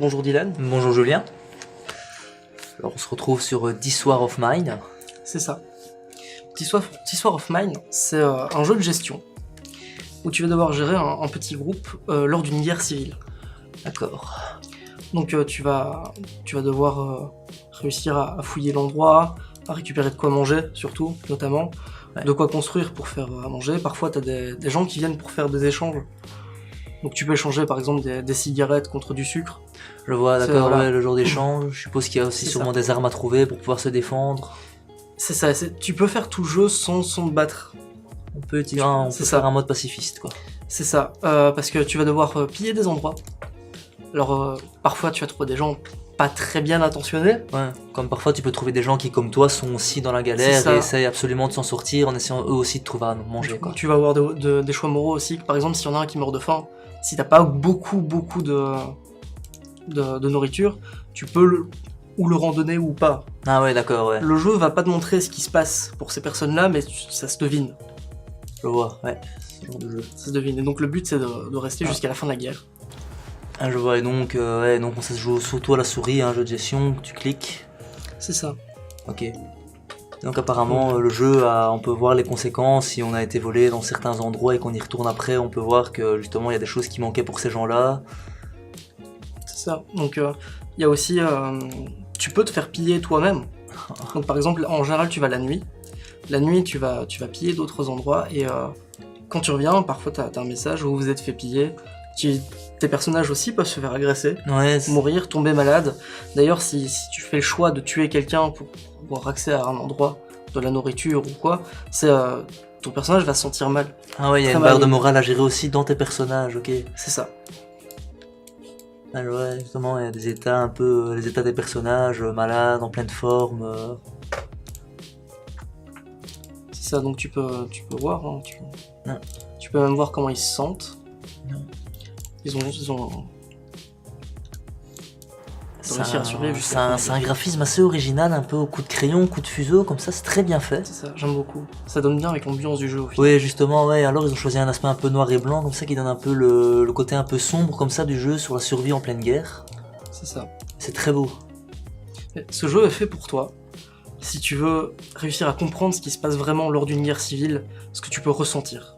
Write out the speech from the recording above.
bonjour Dylan. Bonjour Julien. Alors on se retrouve sur This War of Mine. C'est ça. This War of Mine, c'est un jeu de gestion où tu vas devoir gérer un petit groupe lors d'une guerre civile. D'accord. Donc tu vas devoir réussir à fouiller l'endroit, à récupérer de quoi manger surtout, notamment, de quoi construire pour faire à manger. Parfois tu as des gens qui viennent pour faire des échanges. Donc tu peux échanger par exemple des cigarettes contre du sucre. Je vois, d'accord, voilà. ouais, le genre d'échange. Je suppose qu'il y a aussi sûrement des armes à trouver pour pouvoir se défendre. C'est ça, tu peux faire tout le jeu sans te battre. On peut faire un mode pacifiste, quoi. C'est ça, parce que tu vas devoir piller des endroits. Alors parfois tu vas trouver des gens pas très bien intentionnés. Ouais, comme parfois tu peux trouver des gens qui, comme toi, sont aussi dans la galère et essayent absolument de s'en sortir en essayant eux aussi de trouver à manger, quoi. Tu vas avoir des choix moraux aussi, par exemple s'il y en a un qui meurt de faim, si t'as pas beaucoup de nourriture, tu peux ou le randonner ou pas. Ah ouais, d'accord, ouais. Le jeu va pas te montrer ce qui se passe pour ces personnes-là, mais ça se devine. Je vois, ouais, ce genre de jeu. Ça se devine, et donc le but c'est de rester jusqu'à la fin de la guerre. Ah, je vois, et donc ça se joue surtout à la souris, un jeu de gestion, tu cliques. C'est ça. Ok. Donc apparemment le jeu, on peut voir les conséquences si on a été volé dans certains endroits et qu'on y retourne après, on peut voir que justement il y a des choses qui manquaient pour ces gens-là. C'est ça, donc il y a aussi, tu peux te faire piller toi-même. Donc par exemple, en général tu vas la nuit tu vas piller d'autres endroits et quand tu reviens, parfois t'as un message où vous vous êtes fait piller, tes personnages aussi peuvent se faire agresser, mourir, tomber malade. D'ailleurs si tu fais le choix de tuer quelqu'un pour avoir accès à un endroit, de la nourriture ou quoi, ton personnage va se sentir mal. Ah ouais, il y a une barre de morale à gérer aussi dans tes personnages, ok. C'est ça. Ah ouais, justement, il y a des états les états des personnages, malades, en pleine forme. C'est ça, donc tu peux voir, hein, tu peux même voir comment ils se sentent. Ils ont réussi à survivre. C'est un graphisme assez original, un peu au coup de crayon, coup de fuseau, comme ça, c'est très bien fait. C'est ça, j'aime beaucoup. Ça donne bien avec l'ambiance du jeu au final. Oui, justement, ouais, alors ils ont choisi un aspect un peu noir et blanc, comme ça, qui donne un peu le côté un peu sombre, comme ça, du jeu sur la survie en pleine guerre. C'est ça. C'est très beau. Ce jeu est fait pour toi. Si tu veux réussir à comprendre ce qui se passe vraiment lors d'une guerre civile, ce que tu peux ressentir.